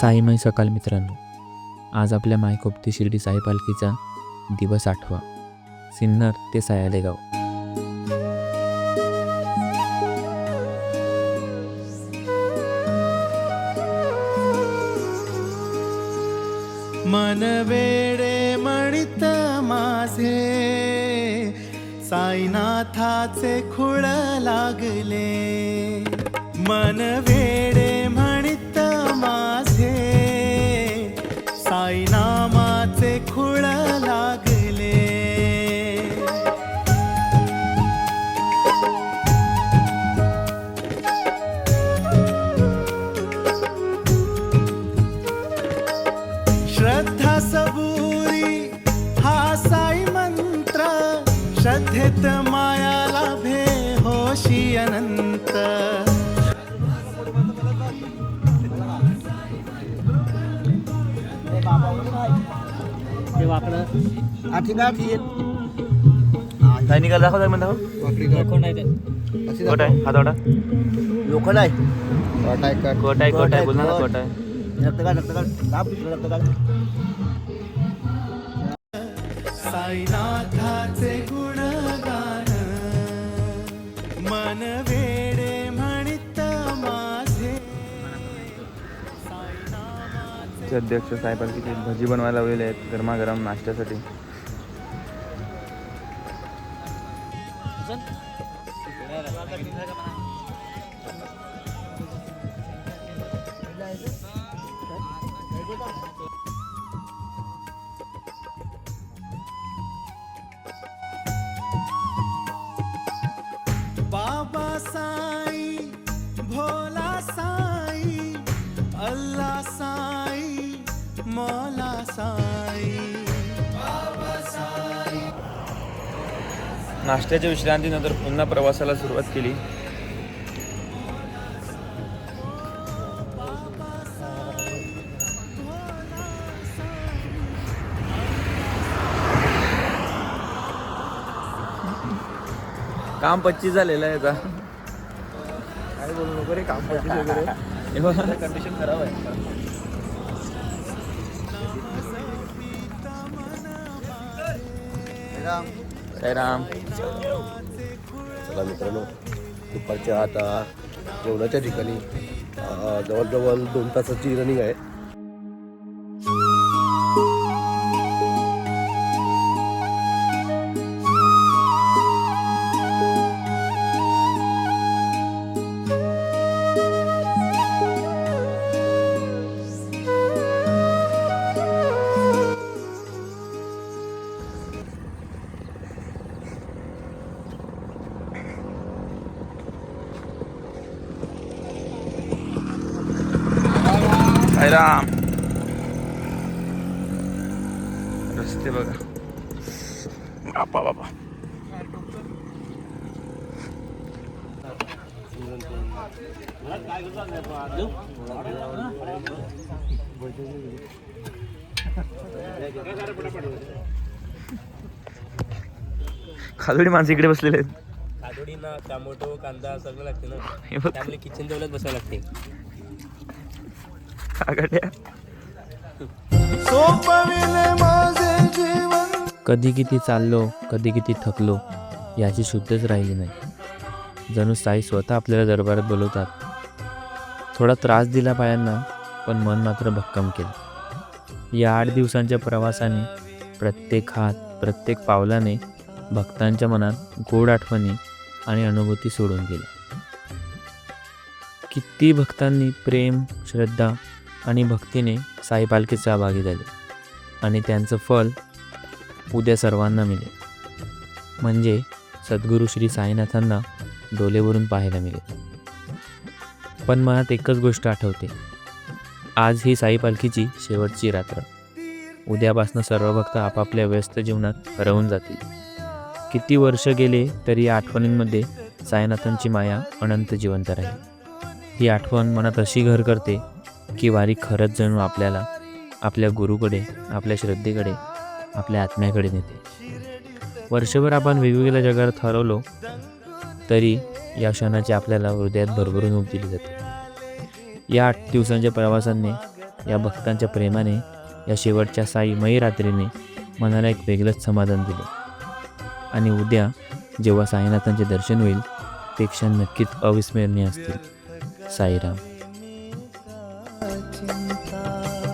साईमय सकाळ मित्रांनो, आज आपल्या मायकोपती शिर्डी साई पालखीचा दिवस 8वा. सिन्नर ते सायालेगाव. मन वेडे म्हणित माझे साईनाथाचे खूळ लागले. मन वेडे म्हणित माझे साईनामाचे खूळ लागले. श्रद्धा सबुरी हा साई मंत्र, श्रद्धेत माया लाभे होशी अनंत. सैनिकाला दाखव म्हणता लोखंड आहे ते. कोट आहे हात वाटा लोखंड आहे. कोट आहे बोल ना कोट आहे. साईनाथाचे गुणगान मन वेडे म्हणित माझे. अध्यक्ष साई पालखीचे भजी बनवायला लावलेले आहेत गरमागरम नाश्त्यासाठी. बाबा साई, भोला साई, अल्ला साई, मौला साई. बाबा साई. नाश्त्याच्या विश्रांतीनंतर पुन्हा प्रवासाला सुरुवात केली. काम 25 झालेलं आहे आता. काय बोलू नको रे, काम पडते वगैरे. कंडिशन खराब आहे. जय राम. चला मित्रांनो, दुपारच्या आता जेवणाच्या ठिकाणी जवळजवळ 2 तासाची रनिंग आहे. जय राम. रस्ते बघा बापा बापा. खालुडी माणसं इकडे बसलेले आहेत. खादोडी ना टोमॅटो कांदा सगळं लागते ना, त्यामुळे किचन जवळच बसावं लागते. सोपविले माझे जीवन. कधी किती चाललो, कधी किती थकलो याची शुद्धच राहिली नाही. जणू साई स्वतः आपल्याला दरबारात बोलवतात. थोडा त्रास दिला पायांना, पण मन मात्र भक्कम केलं. या 8 दिवसांच्या प्रवासाने प्रत्येक हात, प्रत्येक पावलाने भक्तांच्या मनात गोड आठवणी आणि अनुभूती सोडून गेल्या. किती भक्तांनी प्रेम, श्रद्धा आणि भक्तीने साई पालखीत सहभागी झाले आणि त्यांचं फल उद्या सर्वांना मिळेल. म्हणजे सद्गुरू श्री साईनाथांना डोलेवरून पाहायला मिळेल. पण मनात एकच गोष्ट आठवते, आज ही साई पालखीची शेवटची रात्र. उद्यापासून सर्व भक्त आपापल्या व्यस्त जीवनात हरवून जातील. किती वर्ष गेले तरी या आठवणींमध्ये साईनाथांची माया अनंत जिवंत राहील. ही आठवण मनात अशी घर करते की वारी खरंच जणू आपल्याला आपल्या गुरुकडे, आपल्या श्रद्धेकडे, आपल्या आत्म्याकडे नेते. वर्षभर आपण वेगवेगळ्या जगात हरवलो तरी या क्षणाची आपल्याला हृदयात भरभरून ऊब दिली जाते. या 8 दिवसांच्या प्रवासाने या भक्तांच्या प्रेमाने या शेवटच्या साईमयी रात्रीने मनाला एक वेगळंच समाधान दिले. आणि उद्या जेव्हा साईनाथांचे दर्शन होईल ते क्षण नक्कीच अविस्मरणीय असतील. साईराम. चिंता